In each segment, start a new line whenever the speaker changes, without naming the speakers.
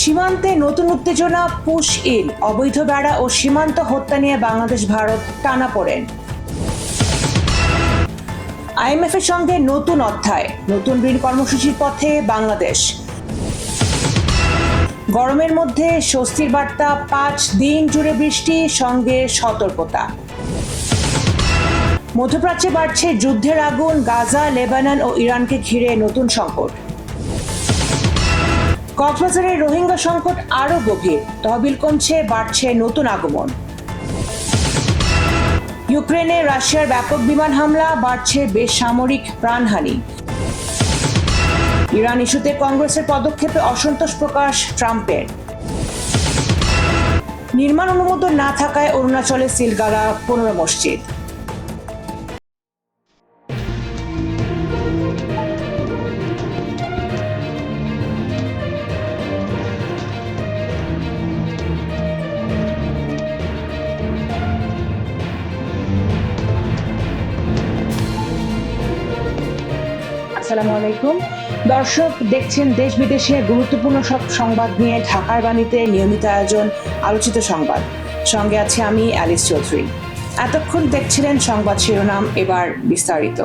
সীমান্তে নতুন উত্তেজনা, পুশ ইন, অবৈধ বেড়া ও সীমান্ত হত্যা নিয়ে বাংলাদেশ ভারত টানাপোড়েন। আইএমএফ এর সঙ্গে নতুন অধ্যায়, নতুন ঋণ কর্মসূচির পথে বাংলাদেশ। গরমের মধ্যে স্বস্তির বার্তা, 5 দিন জুড়ে বৃষ্টি, সঙ্গে সতর্কতা। মধ্যপ্রাচ্যে বাড়ছে যুদ্ধের আগুন, গাজা, লেবানন ও ইরানকে ঘিরে নতুন সংকট। কক্সবাজারের রোহিঙ্গা সংকট আরও গভীর, তহবিল কমছে, বাড়ছে নতুন আগমন। ইউক্রেনে রাশিয়ার ব্যাপক বিমান হামলা, বাড়ছে বেসামরিক প্রাণহানি। ইরান ইস্যুতে কংগ্রেসের পদক্ষেপে অসন্তোষ প্রকাশ ট্রাম্পের। নির্মাণ অনুমোদন না থাকায় অরুণাচলে সিলগালা 15 মসজিদ। আসসালামু আলাইকুম দর্শক, দেখছেন দেশ বিদেশের গুরুত্বপূর্ণ সব সংবাদ নিয়ে ঢাকার বাণীতে নিয়মিত আয়োজন আলোচিত সংবাদ। সঙ্গে আছে আমি অ্যালিস চৌধুরী। এতক্ষণ দেখছিলেন সংবাদ শিরোনাম, এবার বিস্তারিত।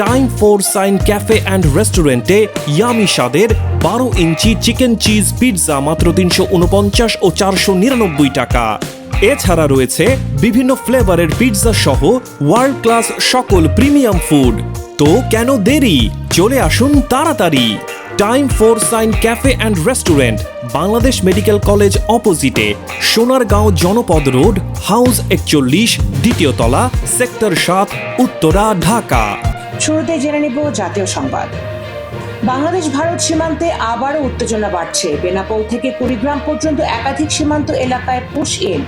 Time for sign cafe and রেস্টুরেন্টে ইয়ামি স্বাদের 12 ইঞ্চি চিকেন চিজ পিৎজা মাত্র 349 ও 499 টাকা। এছাড়া রয়েছে বিভিন্ন ফ্লেভারের পিৎজা সহ ওয়ার্ল্ড ক্লাস সকল প্রিমিয়াম ফুড। তো কেন দেরি, চলে আসুন তাড়াতাড়ি। Time for sign cafe and restaurant, Bangladesh medical college অপোজিটে, সোনারগাঁও জনপদ রোড, হাউস 41, দ্বিতীয় তলা, সেক্টর 7, উত্তরা, ঢাকা।
শুরুতে জেনে নিব জাতীয় সংবাদ। বাংলাদেশ ভারত সীমান্তে আবারও উত্তেজনা বাড়ছে। বেনাপোল থেকে কুড়িগ্রাম পর্যন্ত একাধিক সীমান্ত এলাকায় পুশ ইন,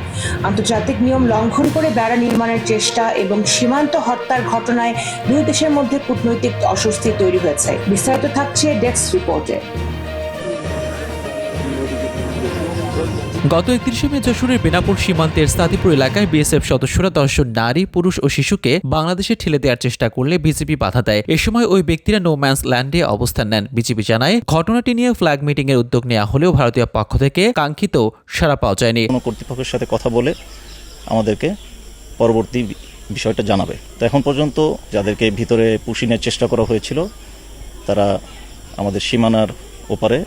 আন্তর্জাতিক নিয়ম লঙ্ঘন করে বেড়া নির্মাণের চেষ্টা এবং সীমান্ত হত্যার ঘটনায় দুই দেশের মধ্যে কূটনৈতিক অস্বস্তি তৈরি হয়েছে। বিস্তারিত থাকছে ডেস্ক রিপোর্টে।
গত 31 মে যশোরের বেনাপোল সীমান্তের সাদিপুর এলাকায় বিএসএফ সদস্যরা 10 জন নারী, পুরুষ ও শিশুকে বাংলাদেশে ঠেলে দেওয়ার চেষ্টা করলে বিজিবি বাধা দেয়। এ সময় ওই ব্যক্তিরা নো ম্যান্স ল্যান্ডে অবস্থান নেন। বিজিবি জানায়, ঘটনাটি নিয়ে ফ্ল্যাগ মিটিং এর উদ্যোগ নেওয়া হলেও ভারতীয় পক্ষ থেকে কাঙ্ক্ষিত সাড়া পাওয়া যায়নি।
কোনো কর্তৃপক্ষের সাথে কথা বলে আমাদেরকে পরবর্তী বিষয়টা জানাবে। তো এখন পর্যন্ত যাদেরকে ভিতরে পুশিনের চেষ্টা করা হয়েছিল তারা আমাদের সীমানার ওপারে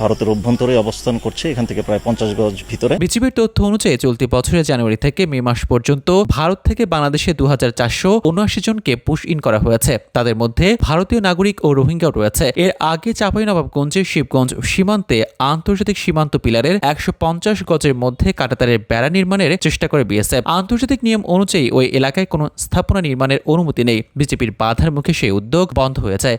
ভারতের অভ্যন্তরে অবস্থান করছে, এখান থেকে প্রায় 50 গজ ভিতরে।
বিজিবির তথ্য অনুযায়ী চলতি বছরের জানুয়ারি থেকে মে মাস পর্যন্ত ভারত থেকে বাংলাদেশে 2479 জনকে পুশ ইন করা হয়েছে। তাদের মধ্যে ভারতীয় নাগরিক ও রোহিঙ্গাও রয়েছে। এর আগে চাঁপাইনবাবগঞ্জের শিবগঞ্জ সীমান্তে আন্তর্জাতিক সীমান্ত পিলারের 150 গজের মধ্যে কাঁটাতারের বেড়া নির্মাণের চেষ্টা করে বিএসএফ। আন্তর্জাতিক নিয়ম অনুযায়ী ওই এলাকায় কোনো স্থাপনা নির্মাণের অনুমতি নেই। বিজেপির বাধার মুখে সেই উদ্যোগ বন্ধ হয়ে যায়।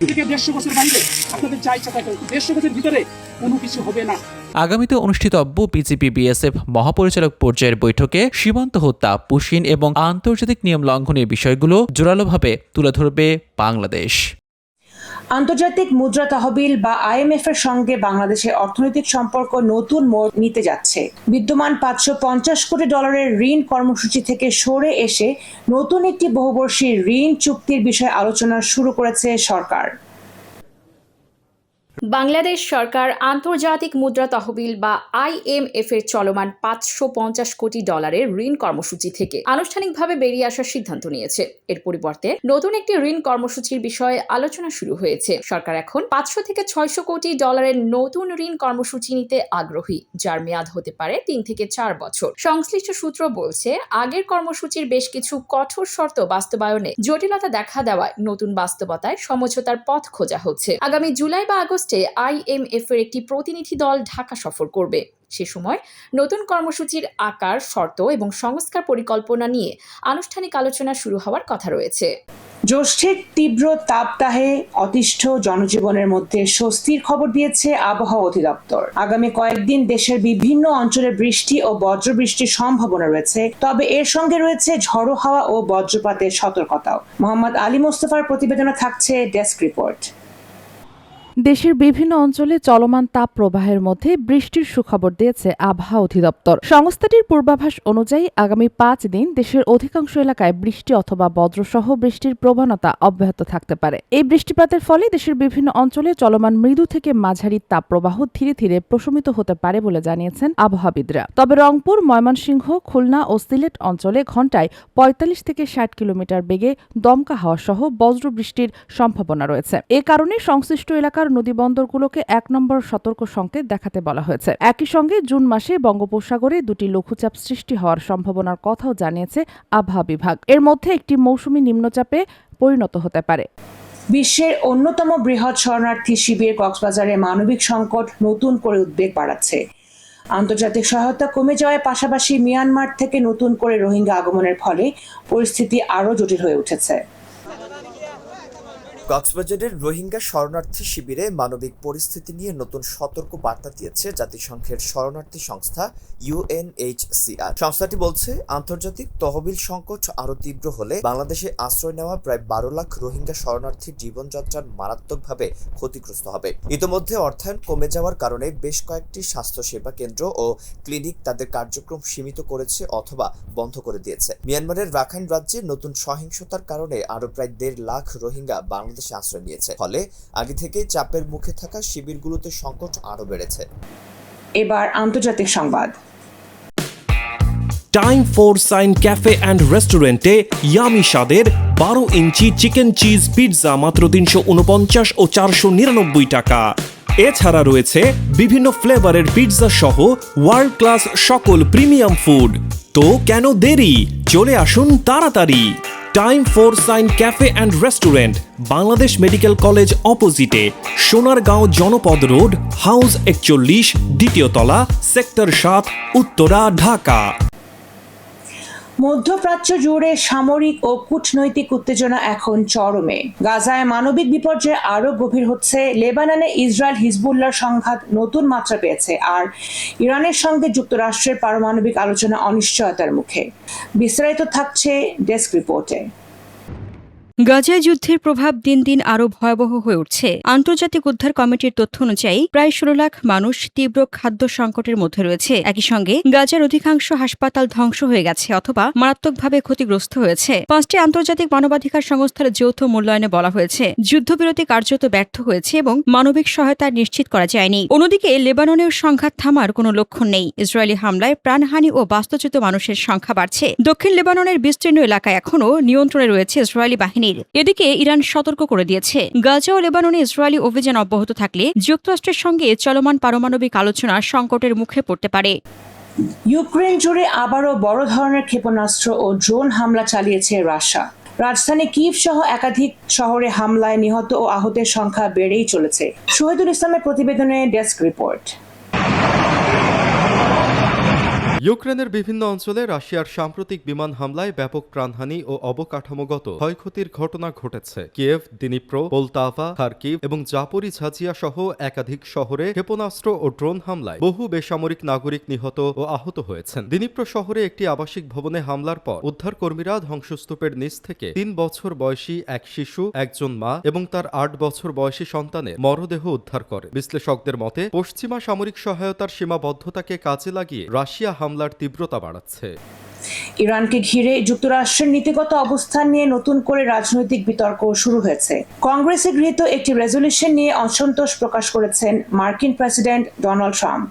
আগামীতে অনুষ্ঠিতব্য বিজেপি বিএসএফ মহাপরিচালক পর্যায়ের বৈঠকে সীমান্ত হত্যা, পুশিন এবং আন্তর্জাতিক নিয়ম লঙ্ঘনের বিষয়গুলো জোরালোভাবে তুলে ধরবে বাংলাদেশ।
আন্তর্জাতিক মুদ্রা তহবিল বা আইএমএফ এর সঙ্গে বাংলাদেশের অর্থনৈতিক সম্পর্ক নতুন মোড় নিতে যাচ্ছে। বিদ্যমান $550 কোটি ঋণ কর্মসূচি থেকে সরে এসে নতুন একটি বহুবর্ষী ঋণ চুক্তির বিষয়ে আলোচনা শুরু করেছে সরকার।
বাংলাদেশ সরকার আন্তর্জাতিক মুদ্রা তহবিল বা আইএমএফ এর চলমান $550 কোটি ঋণ কর্মসূচি থেকে আনুষ্ঠানিকভাবে বেরিয়ে আসার সিদ্ধান্ত নিয়েছে। এর পরিবর্তে নতুন একটি ঋণ কর্মসূচির বিষয়ে আলোচনা শুরু হয়েছে। সরকার এখন 500 থেকে 600 কোটি ডলারের নতুন ঋণ কর্মসূচি নিতে আগ্রহী, যার মেয়াদ হতে পারে 3 থেকে 4 বছর। সংশ্লিষ্ট সূত্র বলছে, আগের কর্মসূচির বেশ কিছু কঠোর শর্ত বাস্তবায়নে জটিলতা দেখা দেওয়ায় নতুন বাস্তবতায় সমঝোতার পথ খোঁজা হচ্ছে। আগামী জুলাই বা আগস্টে আইএমএফ এর একটি প্রতিনিধি দল ঢাকা সফর করবে। সে সময় নতুন কর্মসূচির আকার, শর্ত এবং সংস্কার পরিকল্পনা নিয়ে আনুষ্ঠানিক আলোচনা শুরু হওয়ার কথা রয়েছে।
জ্যৈষ্ঠের তীব্র তাপদাহে অতিষ্ঠ জনজীবনের মধ্যে স্বস্তির খবর দিয়েছে আবহাওয়া অধিদপ্তর। আগামী কয়েকদিন দেশের বিভিন্ন অঞ্চলে বৃষ্টি ও বজ্রবৃষ্টির সম্ভাবনা রয়েছে, তবে এর সঙ্গে রয়েছে ঝড়ো হাওয়া ও বজ্রপাতের সতর্কতাও। মোহাম্মদ আলী মোস্তফার প্রতিবেদনে থাকছে ডেস্ক রিপোর্ট।
দেশের বিভিন্ন অঞ্চলে চলমান তাপ প্রবাহের মধ্যে বৃষ্টির সুখবর দিয়েছে আবহাওয়া অধিদপ্তর। সংস্থাটির পূর্বাভাস অনুযায়ী আগামী 5 দিন দেশের অধিকাংশ এলাকায় বৃষ্টি অথবা বজ্রসহ বৃষ্টির প্রবণতা অব্যাহত থাকতে পারে। এই বৃষ্টিপাতের ফলে দেশের বিভিন্ন অঞ্চলে চলমান মৃদু থেকে মাঝারি তাপপ্রবাহ ধীরে ধীরে প্রশমিত হতে পারে বলে জানিয়েছেন আবহাওয়াবিদরা। তবে রংপুর, ময়মনসিংহ, খুলনা ও সিলেট অঞ্চলে ঘণ্টায় 45 থেকে 60 কিলোমিটার বেগে দমকা হাওয়া সহ বজ্র বৃষ্টির সম্ভাবনা রয়েছে। এ কারণে সংশ্লিষ্ট এলাকার নদীবন্দরগুলোকে 1 নম্বর সতর্ক সংকেত দেখাতে বলা হয়েছে। একই সঙ্গে জুন মাসে বঙ্গোপসাগরে 2টি লঘুচাপ সৃষ্টি হওয়ার সম্ভাবনার কথাও জানিয়েছে আবহাওয়া বিভাগ। এর মধ্যে একটি মৌসুমী নিম্নচাপে পরিণত হতে পারে।
বিশ্বের অন্যতম বৃহৎ শরণার্থী শিবির কক্সবাজারে মানবিক সংকট নতুন করে উদ্বেগ বাড়াচ্ছে। আন্তর্জাতিক সহায়তা কমে যাওয়ার পাশাপাশি মিয়ানমার থেকে নতুন করে রোহিঙ্গা আগমনের ফলে পরিস্থিতি আরও জটিল হয়ে উঠেছে।
কক্সবাজারের রোহিঙ্গা শরণার্থী শিবিরে মানবিক পরিস্থিতি নিয়ে নতুন সতর্ক বার্তা দিয়েছে জাতিসংঘের শরণার্থী সংস্থা UNHCR। সংস্থাটি বলছে, আন্তর্জাতিক তহবিল সংকট আরও তীব্র হলে বাংলাদেশে আশ্রয় নেওয়া প্রায় 12 লাখ রোহিঙ্গা শরণার্থীর জীবনযাত্রার মারাত্মকভাবে ক্ষতিগ্রস্ত হবে। ইতোমধ্যে অর্থায়ন কমে যাওয়ার কারণে বেশ কয়েকটি স্বাস্থ্যসেবা কেন্দ্র ও ক্লিনিক তাদের কার্যক্রম সীমিত করেছে অথবা বন্ধ করে দিয়েছে। মিয়ানমারের রাখাইন রাজ্যে নতুন সহিংসতার কারণে আরও প্রায় 1.5 লাখ রোহিঙ্গা বাংলাদেশে আশ্রয় নিয়েছে। ফলে আগে থেকে চাপের মুখে থাকা শিবিরগুলোতে সংকট আরও বেড়েছে।
এবার আন্তর্জাতিক সংবাদ।
Time for sign cafe and রেস্টুরেন্টে ইয়ামি স্বাদের 12 ইঞ্চি চিকেন চিজ পিৎজা মাত্র 349 ও 499 টাকা। এছাড়া রয়েছে বিভিন্ন ফ্লেভারের পিৎজা সহ ওয়ার্ল্ড ক্লাস সকল প্রিমিয়াম ফুড। তো কেন দেরি, চলে আসুন তাড়াতাড়ি। Time for sign cafe and restaurant, Bangladesh medical college অপোজিটে, সোনারগাঁও জনপদ রোড, হাউস 41, দ্বিতীয় তলা, সেক্টর 7, উত্তরা, ঢাকা।
মধ্যপ্রাচ্য জুড়ে সামরিক ও কূটনৈতিক উত্তেজনা এখন চরমে। গাজায় মানবিক বিপর্যয় আরও গভীর হচ্ছে। লেবাননে ইসরায়েল হিজবুল্লাহর সংঘাত নতুন মাত্রা পেয়েছে, আর ইরানের সঙ্গে যুক্তরাষ্ট্রের পারমাণবিক আলোচনা অনিশ্চয়তার মুখে। বিস্তারিত থাকছে ডেস্ক রিপোর্টে।
গাজায় যুদ্ধের প্রভাব দিন দিন আরও ভয়াবহ হয়ে উঠছে। আন্তর্জাতিক উদ্ধার কমিটির তথ্য অনুযায়ী প্রায় 16 লাখ মানুষ তীব্র খাদ্য সংকটের মধ্যে রয়েছে। একই সঙ্গে গাজার অধিকাংশ হাসপাতাল ধ্বংস হয়ে গেছে অথবা মারাত্মকভাবে ক্ষতিগ্রস্ত হয়েছে। 5টি আন্তর্জাতিক মানবাধিকার সংস্থার যৌথ মূল্যায়নে বলা হয়েছে, যুদ্ধবিরতি কার্যত ব্যর্থ হয়েছে এবং মানবিক সহায়তা নিশ্চিত করা যায়নি। অন্যদিকে লেবাননের সংঘাত থামার কোনো লক্ষণ নেই। ইসরায়েলি হামলায় প্রাণহানি ও বাস্তুচ্যুত মানুষের সংখ্যা বাড়ছে। দক্ষিণ লেবাননের বিস্তীর্ণ এলাকায় এখনও নিয়ন্ত্রণে রয়েছে ইসরায়েলি বাহিনী। এদিকে ইরান সতর্ক করে দিয়েছে, গাজা ও লেবাননে ইসরায়েলি অভিযান অব্যাহত থাকলে যুক্তরাষ্ট্রের সঙ্গে চলমান পারমাণবিক আলোচনা সংকটের মুখে পড়তে পারে।
ইউক্রেন জুড়ে আবারও বড় ধরনের ক্ষেপণাস্ত্র ও ড্রোন হামলা চালিয়েছে রাশিয়া। রাজধানী কিভ সহ একাধিক শহরে হামলায় নিহত ও আহতের সংখ্যা বেড়েই চলেছে। শহীদুল ইসলামের প্রতিবেদনে ডেস্ক রিপোর্ট।
ইউক্রেনের বিভিন্ন অঞ্চলে রাশিয়ার সাম্প্রতিক বিমান হামলায় ব্যাপক প্রাণহানি ও অবকাঠামোগত ক্ষয়ক্ষতির ঘটনা ঘটেছে। কিয়েভ, দিনিপ্রো, পোলতাভা, খার্কিভ এবং জাপোরিঝাজিয়া সহ একাধিক শহরে ক্ষেপণাস্ত্র ও ড্রোন হামলায় বহু বেসামরিক নাগরিক নিহত ও আহত হয়েছেন। দিনিপ্রো শহরে একটি আবাসিক ভবনে হামলার পর উদ্ধারকর্মীরা ধ্বংসস্তূপের নিচ থেকে 3 বছর বয়সী এক শিশু, একজন মা এবং তার 8 বছর বয়সী সন্তানের মরদেহ উদ্ধার করে। বিশ্লেষকদের মতে, পশ্চিমা সামরিক সহায়তার সীমাবদ্ধতাকে কাজে লাগিয়ে রাশিয়া হামলার তীব্রতা বাড়াচ্ছে।
ইরানকে ঘিরে যুক্তরাষ্ট্রের নীতিগত অবস্থান নিয়ে নতুন করে রাজনৈতিক বিতর্ক শুরু হয়েছে। কংগ্রেসে গৃহীত একটি রেজলিউশন নিয়ে অসন্তোষ প্রকাশ করেছেন মার্কিন প্রেসিডেন্ট ডোনাল্ড ট্রাম্প।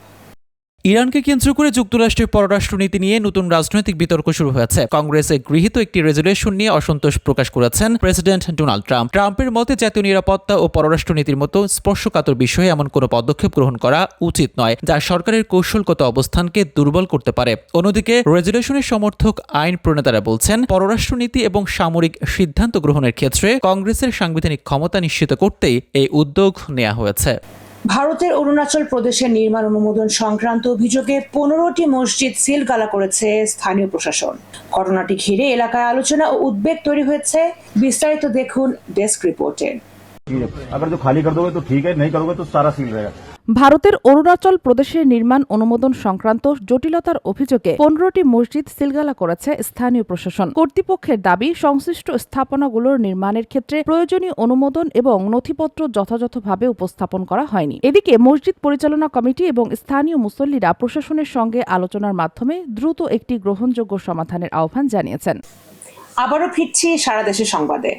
ইরানকে কেন্দ্র করে যুক্তরাষ্ট্রের পররাষ্ট্রনীতি নিয়ে নতুন রাজনৈতিক বিতর্ক শুরু হয়েছে। কংগ্রেসে গৃহীত একটি রেজলিউশন নিয়ে অসন্তোষ প্রকাশ করেছেন প্রেসিডেন্ট ডোনাল্ড ট্রাম্প। ট্রাম্পের মতে জাতীয় নিরাপত্তা ও পররাষ্ট্রনীতির মতো স্পর্শকাতর বিষয়ে এমন কোনো পদক্ষেপ গ্রহণ করা উচিত নয় যা সরকারের কৌশলগত অবস্থানকে দুর্বল করতে পারে। অন্যদিকে রেজলিউশনের সমর্থক আইন প্রণেতারা বলছেন, পররাষ্ট্রনীতি এবং সামরিক সিদ্ধান্ত গ্রহণের ক্ষেত্রে কংগ্রেসের সাংবিধানিক ক্ষমতা নিশ্চিত করতেই এই উদ্যোগ নেওয়া হয়েছে।
ভারতের অরুণাচল প্রদেশের নির্মাণ অনুমোদন সংক্রান্ত অভিযোগে 15টি মসজিদ সিলগালা করেছে স্থানীয় প্রশাসন। ঘটনাটি ঘিরে এলাকায় আলোচনা ও উদ্বেগ তৈরি হয়েছে। বিস্তারিত দেখুন ডেস্ক রিপোর্টে।
अगर जो खाली कर दोगे तो ठीक है, नहीं करोगे तो सारा सील रहेगा।
ভারতের অরুণাচল প্রদেশের নির্মাণ অনুমোদন সংক্রান্ত জটিলতার অভিযোগে 15টি মসজিদ সিলগালা করেছে স্থানীয় প্রশাসন। কর্তৃপক্ষের দাবি, সংশ্লিষ্ট স্থাপনাগুলোর নির্মাণের ক্ষেত্রে প্রয়োজনীয় অনুমোদন এবং নথিপত্র যথাযথভাবে উপস্থাপন করা হয়নি। এদিকে মসজিদ পরিচালনা কমিটি এবং স্থানীয় মুসল্লিরা প্রশাসনের সঙ্গে আলোচনার মাধ্যমে দ্রুত একটি গ্রহণযোগ্য সমাধানের আহ্বান জানিয়েছেন।
আবারও ফিরছি সারা দেশের সংবাদে।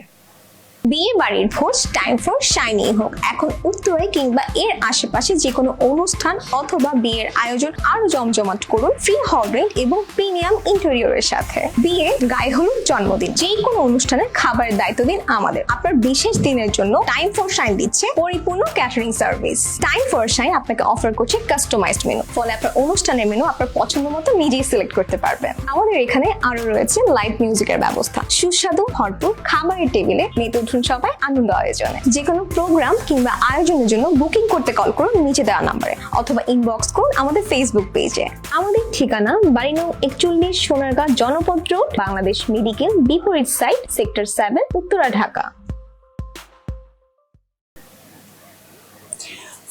বিয়ে বাড়ির ভোজ টাইম ফর শাইনি হোক। এখন উত্তরে কিংবা এর আশেপাশে যে কোনো অনুষ্ঠান অথবা বিয়ের আয়োজন আরো জমজমাট করুন ফ্রি হল রেন্ট এবং প্রিমিয়াম ইন্টেরিয়রের সাথে। বিয়ে, গায়ে হলুদ, জন্মদিন, যে কোনো অনুষ্ঠানের খাবারের দায়িত্ব দিন আমাদের। আপনার বিশেষ দিনের জন্য টাইম ফর শাইন দিচ্ছে পরিপূর্ণ catering service. Time for shine আপনাকে অফার করছে কাস্টমাইজড মেনু, ফলে আপনার অনুষ্ঠানের মেনু আপনার পছন্দ মতো নিজেই সিলেক্ট করতে পারবেন। আমাদের এখানে আরো রয়েছে লাইভ মিউজিকের ব্যবস্থা, সুস্বাদু ভরপুর খাবারের টেবিলে মেতে সবাই আনন্দ আয়োজনে। যে কোনো প্রোগ্রাম কিংবা আয়োজনের জন্য বুকিং করতে কল করুন নিচে দেওয়া নম্বরে অথবা ইনবক্স করুন আমাদের ফেসবুক পেজে। আমাদের ঠিকানা বাড়ি নং 41 সোনারগাঁ জনপদ রোড, বাংলাদেশ মেডিকেল বিপরীত সাইড, সেক্টর 7, উত্তরা, ঢাকা।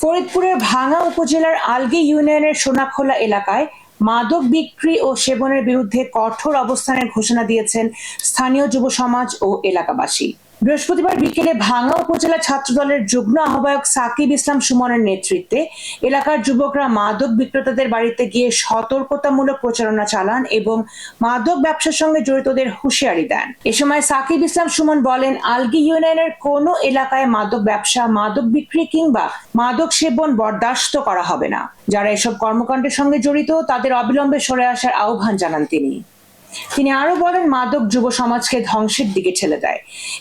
ফরিদপুরের ভাঙ্গা উপজেলার আলগী ইউনিয়নের সোনাখোলা এলাকায় মাদক বিক্রি ও সেবনের বিরুদ্ধে কঠোর অবস্থানের ঘোষণা দিয়েছেন স্থানীয় যুব সমাজ ও এলাকাবাসী। বৃহস্পতিবার বিকেলে ভাঙ্গা উপজেলা ছাত্রদলের যুগ্ম আহ্বায়ক সাকিব ইসলাম সুমনের নেতৃত্বে এলাকার যুবকরা মাদক বিক্রেতাদের বাড়িতে গিয়ে সতর্কতামূলক প্রচারণা চালান এবং মাদক ব্যবসার সঙ্গে জড়িতদের হুঁশিয়ারি দেন। এ সময় সাকিব ইসলাম সুমন বলেন, আলগী ইউনিয়নের কোনো এলাকায় মাদক ব্যবসা, মাদক বিক্রি কিংবা মাদক সেবন বরদাস্ত করা হবে না। যারা এসব কর্মকাণ্ডের সঙ্গে জড়িত তাদের অবিলম্বে সরে আসার আহ্বান জানান তিনি আরো বলেন, মাদক যুব সমাজকে ধ্বংসের দিকে ঠেলে দেয়।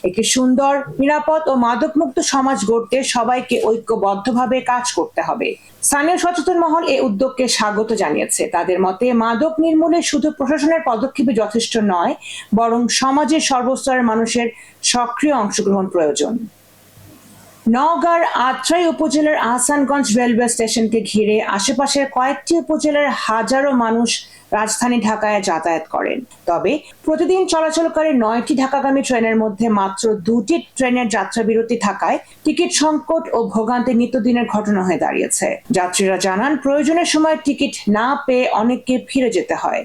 একটি সুন্দর, নিরাপদ ও মাদকমুক্ত সমাজ গড়তে সবাইকে ঐক্যবদ্ধভাবে কাজ করতে হবে। স্থানীয় সচেতন মহল এই উদ্যোগকে স্বাগত জানিয়েছে। তাদের মতে মাদক নির্মূলে শুধু প্রশাসনের পদক্ষেপই যথেষ্ট নয়, বরং সমাজের সর্বস্তরের মানুষের সক্রিয় অংশগ্রহণ প্রয়োজন। নওগাঁর আত্রাই উপজেলার আহসানগঞ্জ রেলওয়ে স্টেশনকে ঘিরে আশেপাশের কয়েকটি উপজেলার হাজারো মানুষ রাজধানী ঢাকায় যাতায়াত করেন। তবে প্রতিদিন চলাচলকারী 9টি ঢাকাগামী ট্রেনের মধ্যে মাত্র 2টি ট্রেনের যাত্রা বিরতি থাকায় টিকিট সংকট ও ভোগান্তি নিত্যদিনের ঘটনা হয়ে দাঁড়িয়েছে। যাত্রীরা জানান, প্রয়োজনের সময় টিকিট না পেয়ে অনেককে ফিরে যেতে হয়,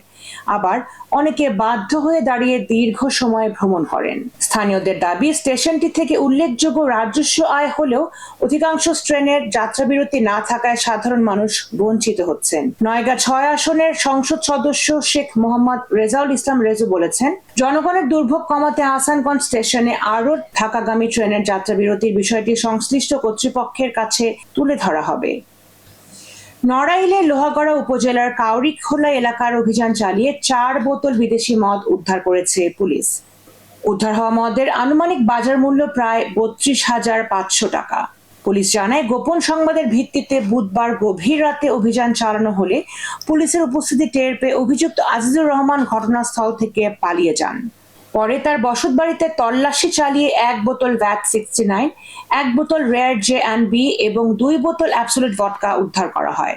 আবার অনেকে বাধ্য হয়ে দাঁড়িয়ে দীর্ঘ সময় ভ্রমণ করেন। স্থানীয়দের দাবি, স্টেশনটি থেকে উল্লেখযোগ্য রাজস্ব আয় হলেও অধিকাংশ ট্রেনের যাত্রা বিরতি না থাকায় সাধারণ মানুষ বঞ্চিত হচ্ছেন। নয়গাঁ 6 আসনের সংসদ সদস্য শেখ মোহাম্মদ রেজাউল ইসলাম রেজু বলেছেন, জনগণের দুর্ভোগ কমাতে আহসানগঞ্জ স্টেশনে আরও ঢাকাগামী ট্রেনের যাত্রা বিরতির বিষয়টি সংশ্লিষ্ট কর্তৃপক্ষের কাছে তুলে ধরা হবে। নড়াইলের লোহাগড়া উপজেলার কাউরিখোলা এলাকার অভিযান চালিয়ে 4 বোতল বিদেশি মদ উদ্ধার করেছে পুলিশ। উদ্ধার হওয়া মদের আনুমানিক বাজার মূল্য প্রায় 32,500 টাকা। পুলিশ জানায়, গোপন সংবাদের ভিত্তিতে বুধবার গভীর রাতে অভিযান চালানো হলে পুলিশের উপস্থিতি টের পেয়ে অভিযুক্ত আজিজুর রহমান ঘটনাস্থল থেকে পালিয়ে যান। পরে তার বসতবাড়িতে তল্লাশি চালিয়ে 1 বোতল ভ্যাট 69, 1 বোতল রেয়ার J&B এবং 2 বোতল অ্যাবসোলিউট ভডকা উদ্ধার করা হয়।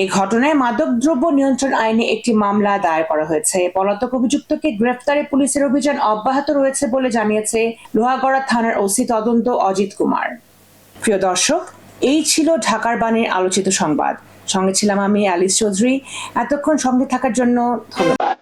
এই ঘটনায় মাদকদ্রব্য নিয়ন্ত্রণ আইনে একটি মামলা দায়ের করা হয়েছে। পলাতক অভিযুক্তকে গ্রেফতারে পুলিশের অভিযান অব্যাহত রয়েছে বলে জানিয়েছে লোহাগড়া থানার ওসি তদন্ত অজিত কুমার। প্রিয় দর্শক, এই ছিল ঢাকার বাণীর আলোচিত সংবাদ। সঙ্গে ছিলাম আমি অ্যালিস চৌধুরী। এতক্ষণ সঙ্গে থাকার জন্য ধন্যবাদ।